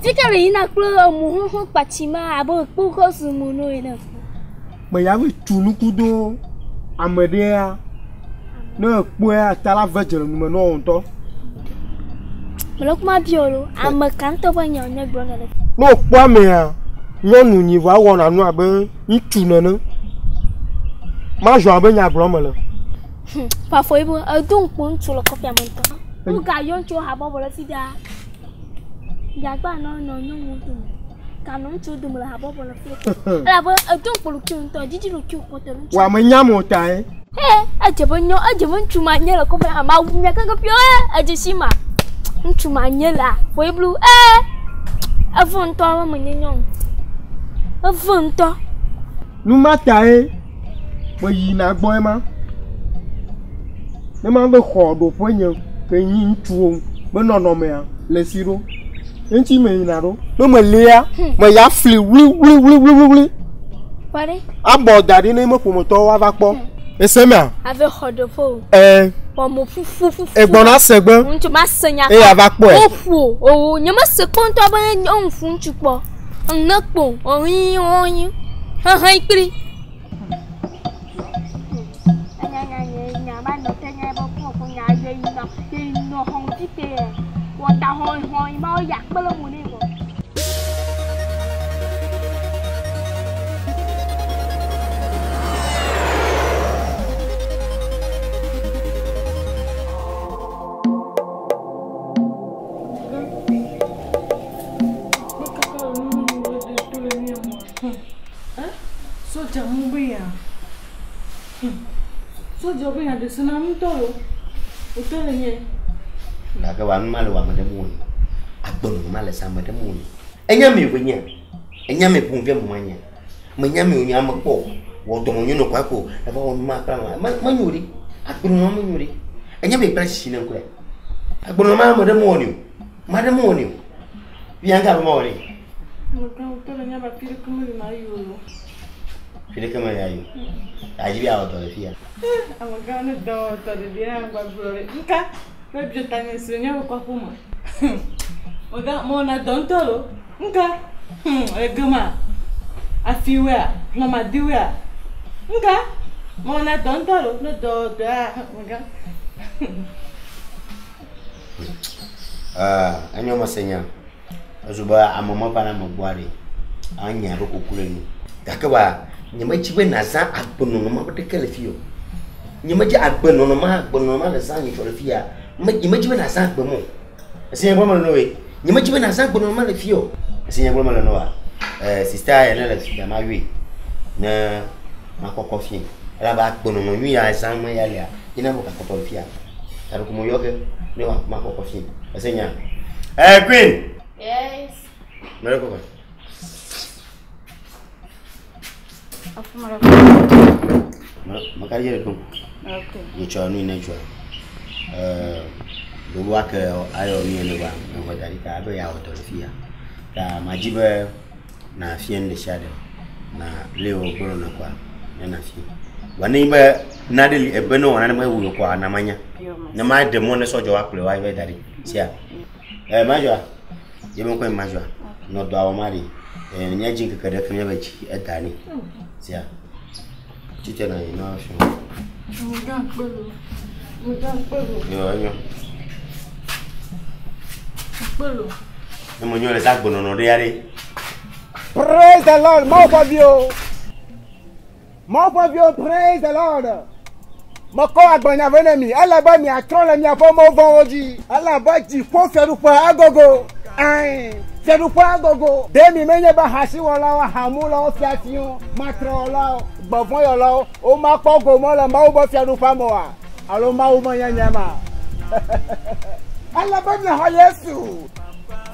Tí cái này là cơ mù hông bạch chim à, bơ bơ khó xử mù nồi nè. Mà giá với chủ nó cú đô, à mà đi à, nó quê ta là vợ chồng mà nó ổn to. Mà lúc mà biểu luôn, à mà cắn tôi bao nhiêu nhớ bữa này. Nó qua mẹ à, nó nụ nhị vào còn ăn nó bên ít chủ nữa. Majoie bên nhà bro mà là. Phải phơi bữa, ở đông cũng chủ là có phải mình to. Bữa cả yon cho hà bao bữa là gì đó. Giá ba nó ngon tụi. Cả nó cho tụi mình là hà bao bữa là gì. Là bữa ở đông bữa lúc chung to, chỉ lúc chung có tụi. Qua mấy nhám một trái. Ê, ở chỗ bên nhau, ở chỗ bên chúng mày nhớ là có phải à mau nhà cái biểu ở chỗ xí mà. Chúng mày nhớ là phơi blue. Ê, ở vùng to mà mình nhớ nhau. Ở vùng to. Nó mát trái. Bởi vì nãy bơi mà. Nếu mà nó khó đồ phơi nhiều, cái nhìn chuông bên nó mẹ lấy xí đâu. Anh chị mày nào đâu? Nó mà lia, mà giá fliu. Phải đấy. À bỏ đá đi nên mà phụ một to vào vác bò. Ê xem à? Avec khó đồ phô. Mà một phu. Ê bọn nó sực bơ. Chúng ta sực nhá. Ê à vác bò. Ô phu, ô nhưng mà sực con to bên ông phun chụp bò. Ông nấc bò, ôi. Hay kì. Nhà ban đầu thế nhà bao nhiêu con nhà gì nó không thích kìa. Còn ta hồi bao giặc bao lâu đi rồi. Soja mubia. Soja bia de sana mtoro. Utole nye. Là các bạn mà là mình đã muốn. À bừng mà là sao mình đã muốn. Anh nhá mì với nhá. Anh nhá mì cùng với một nhá. Mình nhá mì nhá mà cổ. Wo to mo nó quá cổ. Là bao mà pra mà nhuri. À bừng nó nhuri. Anh nhá mì pra xin nó quê. À bừng mà đã muốn nhiều. Mà đã muốn nhiều. Vì anh cả mà đi. Utole nye ba pili kumuli na yulo. Pili kama yayo. Ajibi hawa to fia. Amagana do to de dia ngwa blore. Nka. Foi bjotanya sinya kwa puma. Oga mona dontolo. Nka. Egama. Afiwa, mama diwa. Nka. Mona dontolo no do da. Oga. Anyo masenya. Azuba amama bana mabwari. Anya roko kuleni. Dakawa nyama chibe na za agbono no ma betekele fio. Nyama ji agbono no ma le za ni chole fia. Nyama chibe na za agbomo. Asinya bwa malo we. Nyama chibe na za agbono no ma le fio. Asinya bwa malo no wa. Sister ya na le fia Majoie. Na makoko fie. Ala ba agbono no nyu ya za ma ya le. Ina mo ka koto fia. Taro ko mo yoke ne wa makoko fie. Asinya. Queen. Yes. Mero ko. Afu mara. Makari ko. Okay. Ni chonu ina jwa. Do work ayo ni ne ba ngo dari ka be ya autofia. Ta majibe na fien de shade. Na leo bro na kwa na fi. Wani be na de ebe no wana ma wu kwa na manya. Na ma de mo ne sojo wa kule wa be dari. Sia. Majoie. Yemo ko Majoie. No do awamari. Nya jinka kada kan yaba ci edani. Sia. Tite na ina sho. Mudan pelu. Yo. Pelu. Nemo nyole sa gbono no riare. Praise the Lord, more of you. Praise the Lord. Mako agbanya venemi, alaba mi atron mi afomo von oji. Alaba ji fo ferupa agogo. Ferupa agogo. Demi menye ba hasi wala wa hamu la fiation, matro la, gbovon yo la, o ma pogo mo la ma o bo ferupa mo wa. Alo ma o mo yanyama. Alaba mi ha Yesu.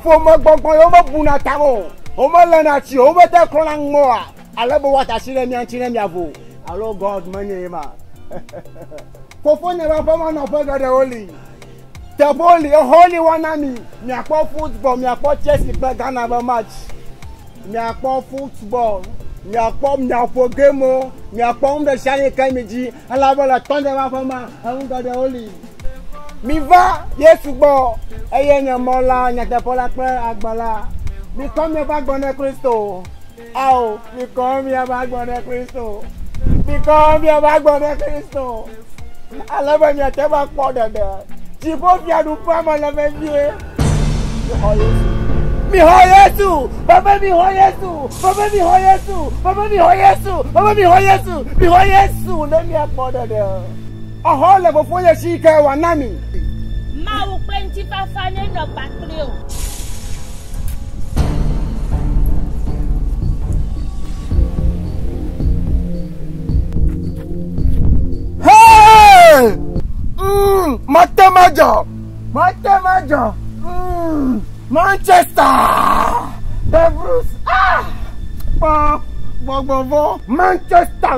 Fo mo gbongbon yo mo buna tawo. O mo lana ti o mo te kron mo wa. Alaba wa ta sire mi anchire mi avo. Alo God manye ma. Kofo never form no for the holy. The holy one ami. Me akpo football, me akpo chess play Ghana match. Me akpo football, me akpo game, me akpo the shine kai meji. Alaba la tonde wa form I want the holy. Mi va, Yesu bo. Eye nyamola, nyatepola pe agbala. Mi come here back bone Kristo. Aw, mi come here back bone Kristo. Mi come here back bone Kristo. Alaba nyate back po dede. Jibo bia du pa ma la vie. Mi ho Yesu. Baba mi ho Yesu. Baba mi ho Yesu. Baba mi ho Yesu. Baba mi ho Yesu. Mi ho Yesu. Let me po dede. Oho le bo fo ye shika wa nami. Ma wo plenty fa fa ne no bakre o. Hey! Matemajo! Manchester! The Blues! Manchester!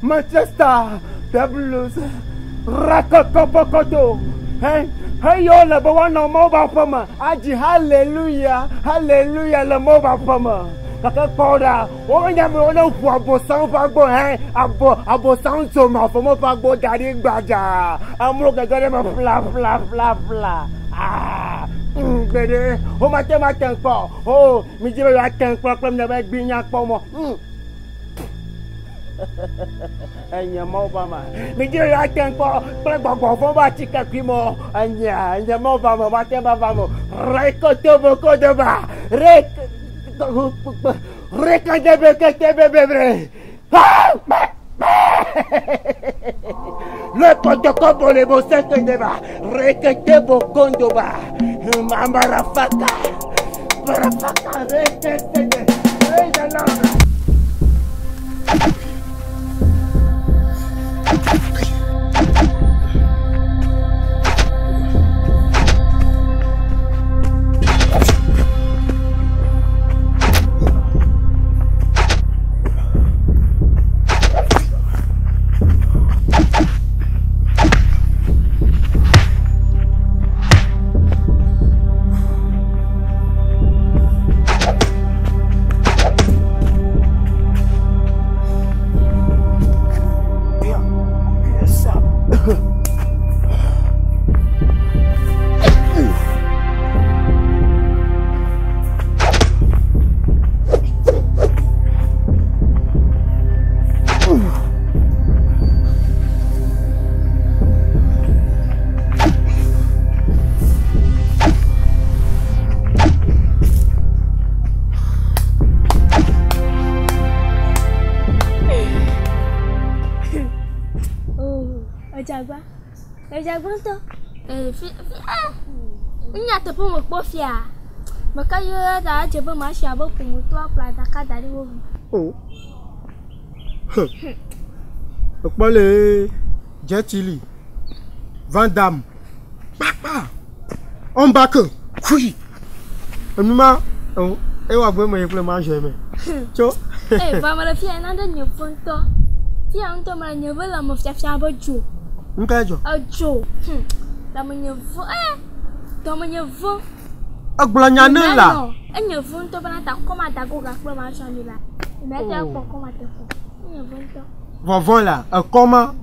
Manchester! The Blues! Rakakobokoto! Hey! Hey, yo, le bawa no mobile pama! Aji, hallelujah! Hallelujah, le mobile pama! Kaka powder, oh yeah, me no abo sound pagbo, abo sound so ma for mo pagbo daddy gbaja. Amro gagare ma fla. Bede, o ma ten po. Oh, mi jibe ya ten po pem na ba gbinya po mo. Anya mo ba ma. Mi jibe ya ten po, pre gbogbo fo ba chika kwi mo. Anya mo ba mo, ba ten ba mo. Reko to bo ko do ba. Le protocole les beaux secteurs de bas, requête beau condo bas, Mamarafaka, Barafaka, requête, Jagwan to nya te po mo kpofia maka yo da je bo ma sha bo kumu to apla da ka dari wo Okpale Jetili Van Dam papa on back kui emima e wa gbe mo yeple ma je me cho va ma la fia na da nyu fonto fia on to ma nyu la mo fia bo ju Nkajo. Ajo. Tamanyevo Tamanyevo. Agbulanya nela. Enyevo nto bana ta koma ta go ga pe ma so mi la. Mete po koma te po. Enyevo nto. Vovon la, koma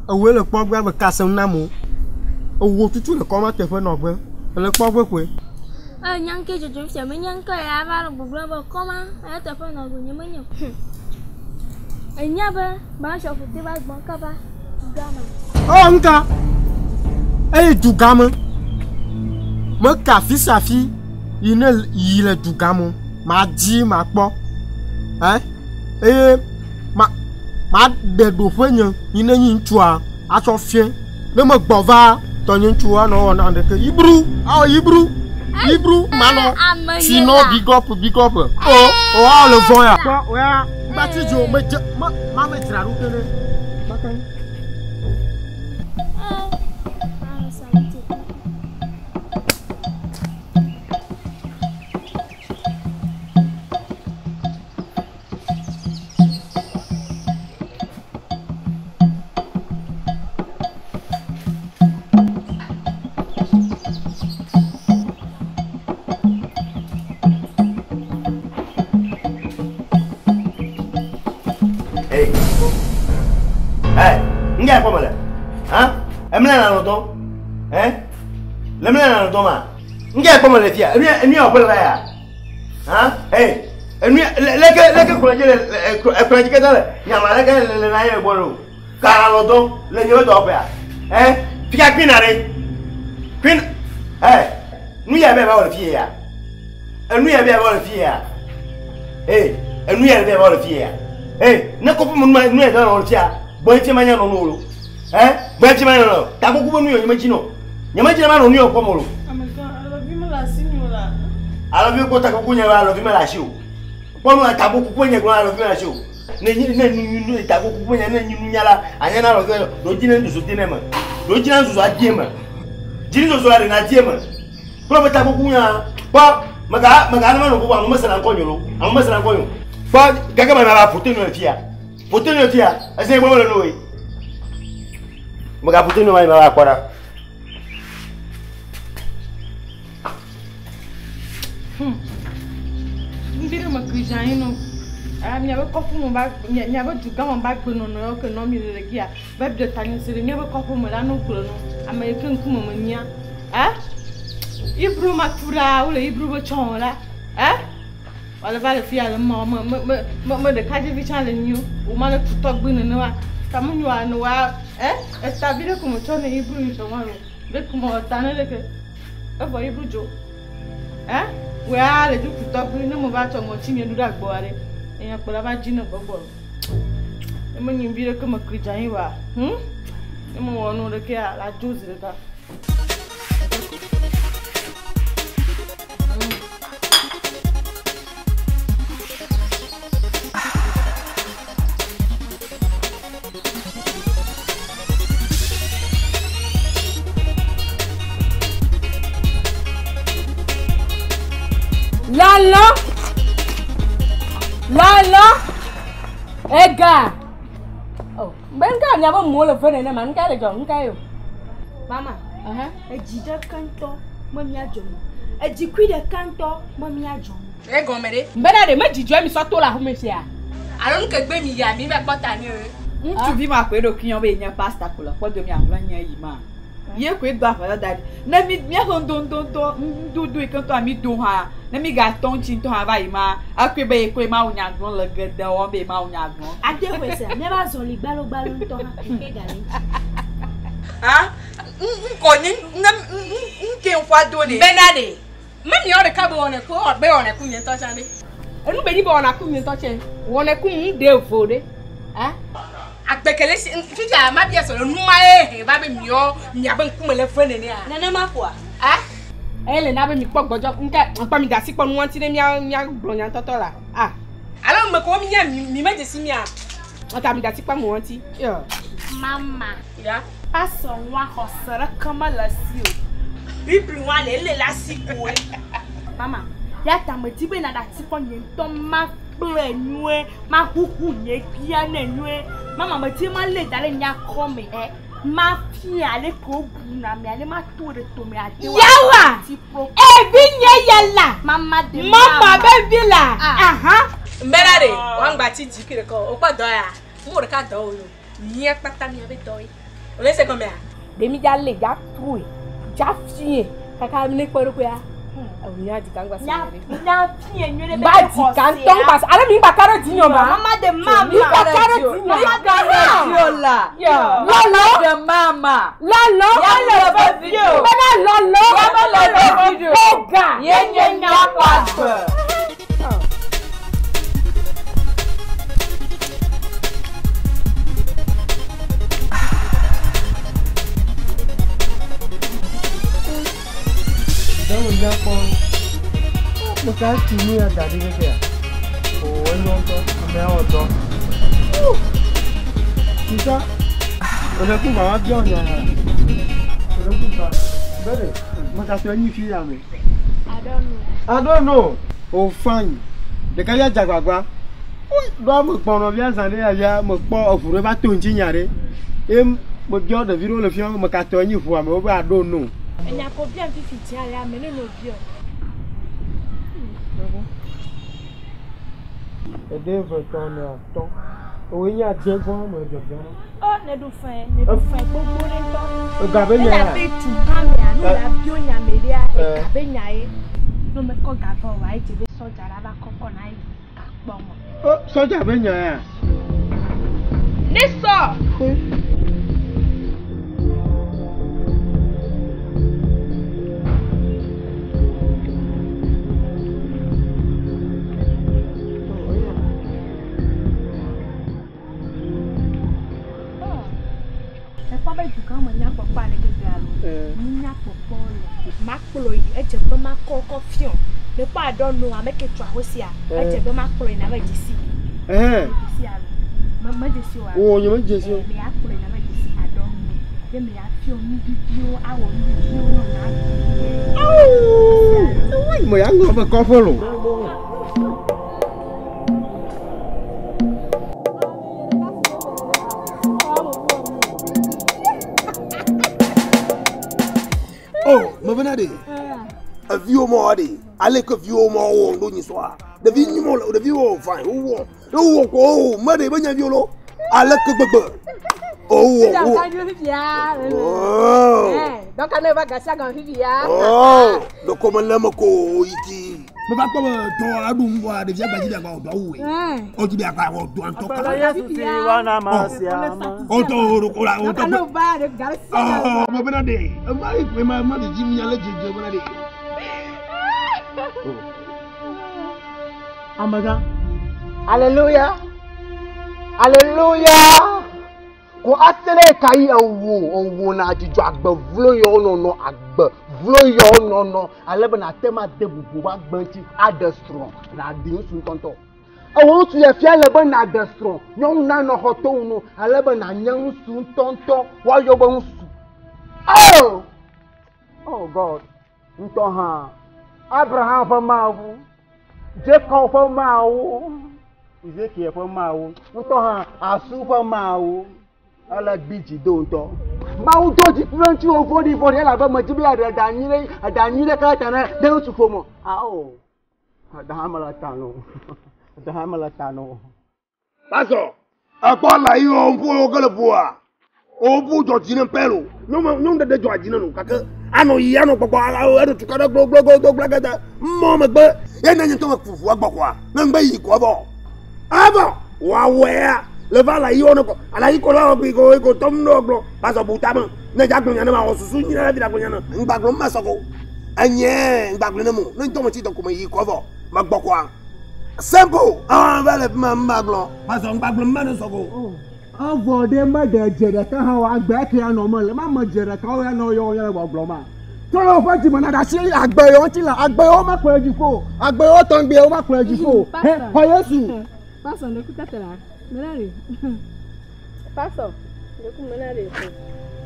ewe le pon gba be kasem na mo. Owo tutu le koma te fe no gbe. Le pon gbe kwe. Nyanke jojo fia me nyanka ya ba lo bublo ba koma, ya te fe no go nyema nyem. Enya ba ba so futi ba gbon ka ba. Gama. Oh nka. Du gamin. Me kafi safi. Il est du gamin. Ma di ma po. Ma de do fenye. Il est tua. A so fien. Le me bova. Ton tua no na de ke Ibru. Ibru mano. Sinon big up. Oh le vent ya. Ouais. Bati jo me tra route. Bakan. Emela na to. Le mena na to ma. Nge ko mo le fia. Emi o pele ba ya. Ha? Eh. Emi leke ko je e ko je kedale. Ya ma leke le na ye bolo. Kara lo to le nyo to pe ya. Fika pin na re. Pin nu ya be ba o le fia ya. Enu ya be ba o le fia ya. Enu ya be ba o le fia ya. Ne ko mu nu ya do o le fia. Bo ti ma nya no no lo. Bo ti ma nya no. Ta ko ku nu yo nyama ji no. Nyama ji na ma no nu yo ko mo lo. I love you go ta ko kunya I love you ma la shi o. Ponu ta ko ku kunya go I love you la shi o. Ne ni ta ko ku kunya na nyu nyala anya na love do jina nduso tine ma. Do jina nduso adie ma. Jini nduso ari na adie ma. Pro ta ko kunya ba maga na ma no ko ba mo masala nkonyo lo. Am masala nkonyo. Ba gaga ma na foto no fia. Foto no fia. Ase mo no we. Maga foto no ma ma akwara. Mbira makujano. Nyaba kofu mo ba nyaba juga mo ba gbono no ko no mi le gia. Ba bi tani sire nyaba kofu mo la no kulo no. Ama ye kan kuma manya. Ibru matura wala ibru bo chonla. Wala ba le fia le mo de kaje vi chale nyu. O ma le tuto gbono no wa. Kamu nyu anu wa estabile como chone ibru ni chomalo. De como tane le ke. Ebo ibru jo. We are the Duke to bring no about on what you do that boy. And I put about Gina Bobo. And when you be come a creature, you are. No more no the care like Josie. Lala Ega Oh benga nyaba mo le fene na man ka le jo nka yo Mama ejide kanto mami ajo ejikwi de kanto mami ajo Ego mere mbena de majijo mi so to la ho me fia Aro nke gbe mi ya mi be pota ni o Ntu bi ma pe do kiyan be yan pasta ko lo podo mi awon yan yi ma Ye ko gba fa daddy na mi ho don do ikanto ami do ha na mi ga ton chin to ha ba yi ma akwe be ko ma unya gbon le gede o be ma unya gbon ade we se me ba zo li gbalo nto ha ke gale nko ni nke nfa do ni benade mami o de ka bo ne ko o be o ne ku nyen to chande enu be ni bo na ku nyen to chen wo ne ku de fode Akbekele fija ma bia so nu ma ba be mi o nya ba nku mele fene ni a nana ma kwa ele na be mi pọ gbojo nka pa mi ga si pọ nu won ti ne mi blonya totola alo me ko mi nya mi meje si mi a o ta mi ga si pa mu won ti mama ya aso nwa hosara kama la si o bibli wa le la si ko mama ya ta me ti be na da ti pọ nyen to ma ple nue ma huhu nye pia na nue mama me ti ma le dale nya ko me ma fi ale ko bu na me ale ma to de to me ade wa yawa ebi nye yala mama de mama baby la mbera de wan gba ti jikire ko o pa do ya mo re ka do o ni pata mi abe do o le se ko me a de mi ja le ja tru ja fi kaka mi ne ko ko ya Onya di kangwa sere. Na fi enyo le be ba di kan ton pass. Ala mi ba carrot dinyo ma. Mama de mama. Mi ba carrot dinyo. Mama Carotiola. Lolo de mama. Lolo. Ya lo ba video. Bana lolo. Ya ba lo video. Ega. Ye nya kwa. Don't jump on. Look at me at that again. Oh, I don't know. Tita, olha com uma avião, Better, mas a tua filha, me. I don't know. Oh, fine. The guy Jagua. Do mo pon no bia san de ya mo po ofuro ba to njinyare. Mo bio the video le fion mo ka to nyi fu am o ba do no. Enya ko bia fi ti ala me no bio. E de veton ton. O nya je gbon mo je gbon. ne do fin gbogbo re to. O ga be nya. La be tu ha me anu la bio nya me dia e ga be nya e. No me ko ga bo wa e je be soja la ba koko na e ka po mo. O soja be nya ya. Niso. Le pas donne nous avec toi aussi a je be ma klo na ba jisi mama jisi wa o nyama jisi me ya klo na ba jisi adon me me ya fio mi bio awo mi bio no na oi mo ya ngo ba ko folo oh mo benade a view more day. I like a view more on doing so. The view more, the view fine. Oh, mother, when you know, I like a bubble. Oh, don't I never got second here? Oh, the common lemako, iti. But I don't want the Jabba about the way. Oh, to be a guy who don't talk about it. Oh, Mabonade, my mother, Jimmy, I let you. Amaga. Hallelujah. Hallelujah. Ko atene kai owo na jijo agba vlo yo no agba vlo yo no alebe na tema debubu wa gbanti adestron na di nsun tonto awon tu ye fia lebe na adestron nyon na no hoto no alebe na nyan nsun tonto wa yo gba nsu oh God nto ha Abraham for Mawu, Jacob for Mawu, Ezekiel for Mawu, Ntoha Asu for Mawu, I like Bichi don't talk. Mawu don't different you for the body, I have much to be a Danile Katana, don't you for more. Oh, the Hamalatano. Paso, a bola you on Pugalaboa. Oh, put your gin and pello. No, that the Georgian Kaka. I know Yano Papa, I had to cut a blow, black Mamma, but then you talk for Wabaqua, none by Equabo. Ava, where Levala Yono, and I go Tom Noglo, Paso Butama, Najakunana, or Sunia, and Baglo Massako. And yeah, Baglinamo, no Tomachito come Equavo, Magboqua. Simple, I'm valid Maglo, Paso Baglo Manasogo. Avo de ma de jere ka ha wa agba ke an omo le ma mo jere ka o ya no yo yo wa bloma to lo fa ti mo na da si agba yo ti la agba yo ma ko ejifo agba yo ton gbe o ma ko ejifo ho Yesu pastor le ku tatara menare pastor le ku menare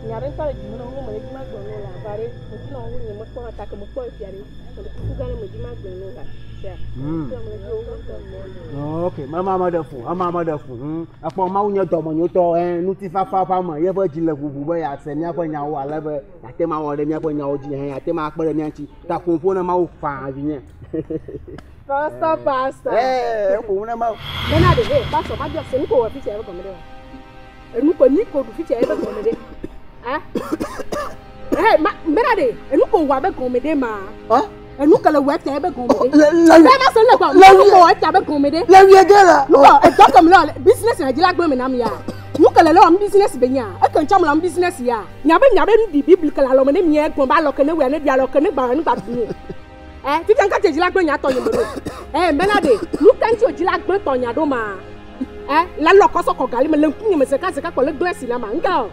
nyare ta le mo no mo le ma gbo no la bare mo ti no wu ni mo ko ta ke mo ko fiare mo ku ga ni mo di ma gbo no la okay, mama da fu. Apo ma unye do mo nyoto nuti fa ma ye ba jile gugu ba ya se nya fa nya wa la ba ate ma wo de nya fa nya o ji ate ma akpere nya nchi ta konfo na ma wo fa avinye. Pastor. Ko na ma. Bena de pastor ba just ni ko wa fiche e ba komede. Enu ko ni ko du fiche e ba komede. Ah? Bena de enu ko wa ba komede ma. Ah? Enu kala wet ebe gomede. La ma so le kwa. La ko wet ebe gomede. La wi egela. No, e don come lo business na jila gbe me na me ya. Nu kala lo am business be nya. E kan cham lo am business ya. Nyabe ni di biblical lo me ne mi e gbon ba lo kan we ne dia lo kan gba ni gba bi. Ti kan ka te jila gbe nya to yin mo. Menade, nu kan ti o jila gbe to nya do ma. La lo ko so ko gali me le kun me se ka ko le bless la ma nga.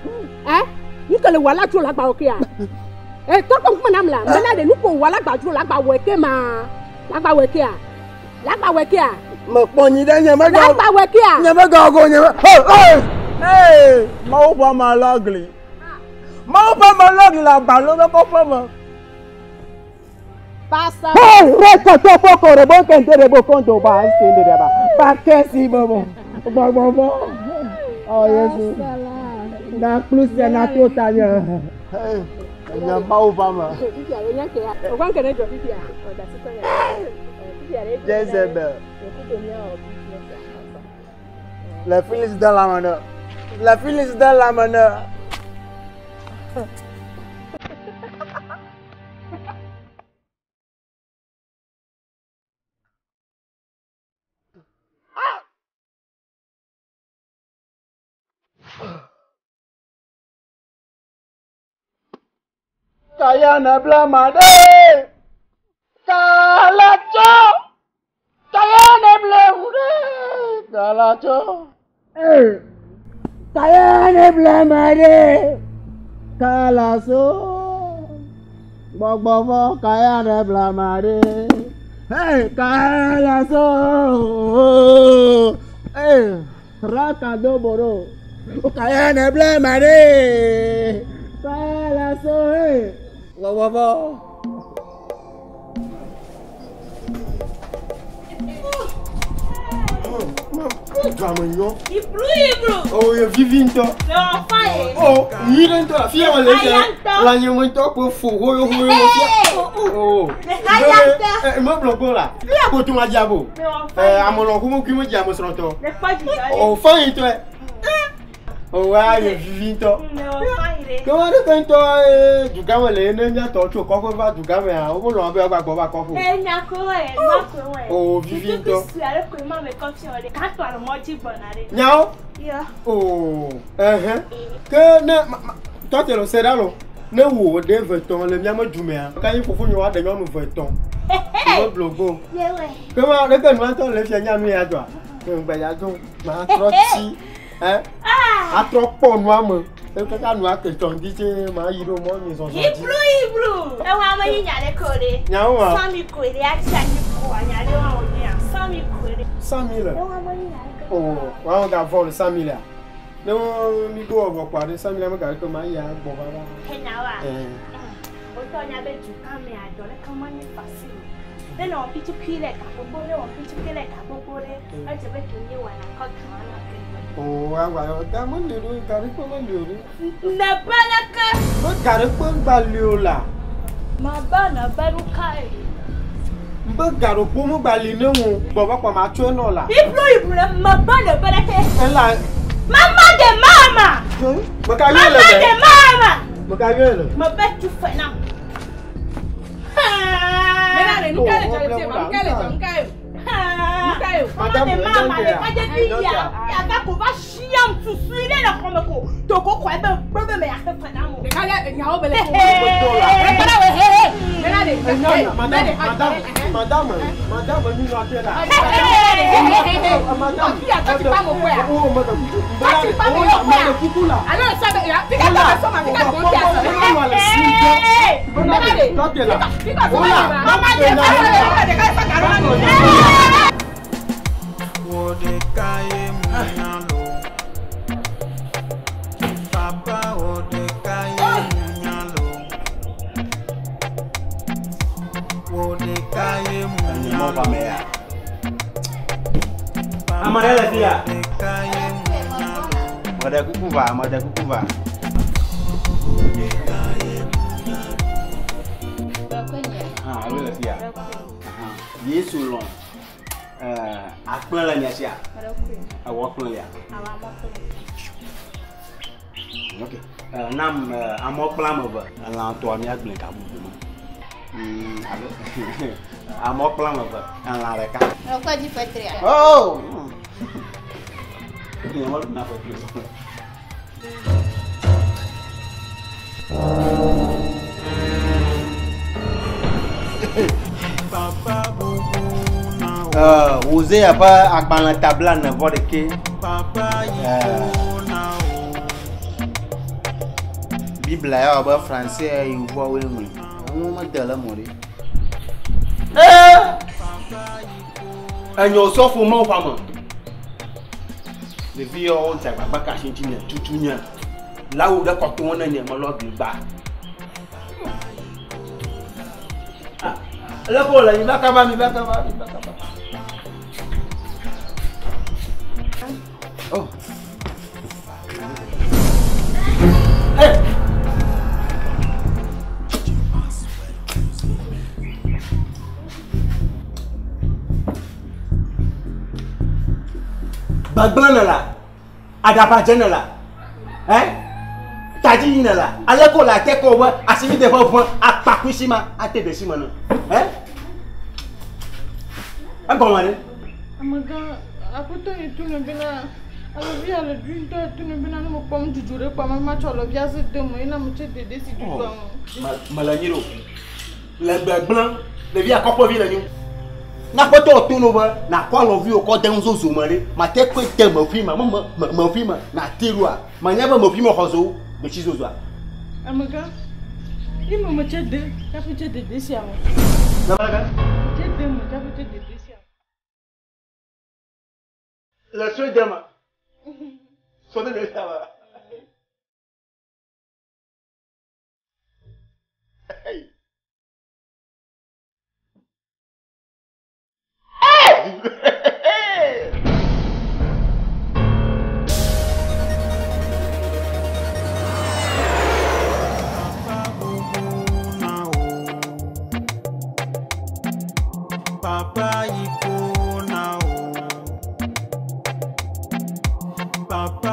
Nu kala wala tu la gba o ke ya. Toto kuma namla mena de nuko wala gbaju la gba weke ma la gba weke a mo poni de nya mega la gba weke a nya mega go nya hey ma pa ma logli la ba lo ko pa mo pasa re to poko re bon kente re bo konto ba sinde de ba ke si bobo oh Yesu na plus na totanya nya mau fama fifi are nya ke o gwan ke na jo fifi a o da sito ya fifi are Jezebel le filis de la mano La fille est dans la manœuvre. Kayana blamade. Kalacho. Kayana blamade. Kalacho. Kayana blamade. Kalaso. Bobo kayana blamade. Hey, Kalaso. Hey, Rakado Boro. Kayana blamade. Kalaso. Hey. Bobo. Dramanho. Oh, eu vivi então. Oh, mira então. Fia uma leite. Lá eu muito por fogo, eu vou. Oh. Meu bloco lá. Fia botou uma diabo. Amor, como que me diabo sronto? Oh, fã então é. Oh, eu vivi então. Como é que então do gama le ne nya to cho ko va do gama a o lo be gba ba ko fu. Nya ko e, ma ko e. Oh, vivi então. Tu ale ko ma me ko fi ore. Ka to aro mo ji bonare. Nyao? Yeah. Oh, que ne toi te lo sera lo. Ne wo de veton le mia ma dume a. Ka yin fofo nyo wa de nyo veton. Wo blogo. Yeah we. Comment le que nous entend le fia nya mi a do. Que ngba ya do ma troti. A trop po no am. E ka nu a question di che ma yiro mo mi so so. Ibru. E wa ma yin ya le ko re. Nyao wa. Sami ko re a ti ani ko wa nya le wa o ni a. Sami ko re. 100 000. E wa ma yin ya le ko. Oh, wa on ga vol 100 000. Ne mi go obo pa de 100 000 ma ga ko ma ya gbo baba. Kenya wa. O to nya be ju ka me a do le kan ma ni fasi. Le no pichu kile ka bobo le o pichu kile ka bobo le. A je be kinye wa na ko kan na. Oh, agora tá mandando, cara, que mandando. Na balaka. Mas cara, quando valeu lá. Ma bana barukai. Mas cara, como valeu não, baba com a macho não lá. Ibru ma bana balaka. Ela. Mama de mama. Mama de mama. Macagela. Ma betu fena. Menare, nunca le jale, nunca le. Madame, maman, elle pas de vie. Il y a pas qu'on va chier en dessous. Il est là comme quoi. Donc, on croit bien, mais il y a pas de nom. Madame, nous sommes là. Amarela dia. Mada kukuva. Ah, awela dia. Yesu long. Akplan la nyasia. Awo plan ya. Okay. Nam amo plan mo ba. Ala to mi agble ka bu mo. Amo plan mo ba. Ala reka. Rokok di Patria. Oh. Ini mau na Patria. Vous avez pas à la table à n'importe qui. Bible est en français et vous voyez oui. On m'a dit la mourir. Un yoso faut m'en parler. Les filles ont dit que pas cacher une tout nia. Là où d'accord tout on est né malheur du bas. Là pour là il va acabar. Oh. Hey. Bagbana la. Adapa jenala. Tadi ni là, alors qu'on la tête qu'on voit, à celui de vos points, à Pakushima, à Tedeshima. Un bon moment. Amaga, après toi, tu ne viens pas. Alors, viens le drink, tu ne viens pas me prendre du jour, pas ma match, alors viens se demander, il a me cherché des décisions. Malaniro, le blanc, le vieux à Copoville, n'a pas tout tourné, n'a pas l'envie au côté d'un zozo, ma tête que t'es mon film, mon film, n'a tiré, ma n'avait mon film au réseau. De Chizozo. Amaga, il m'a cherché des décisions. Le seul demain. Sonne le tabac. Papa iko na o. Papa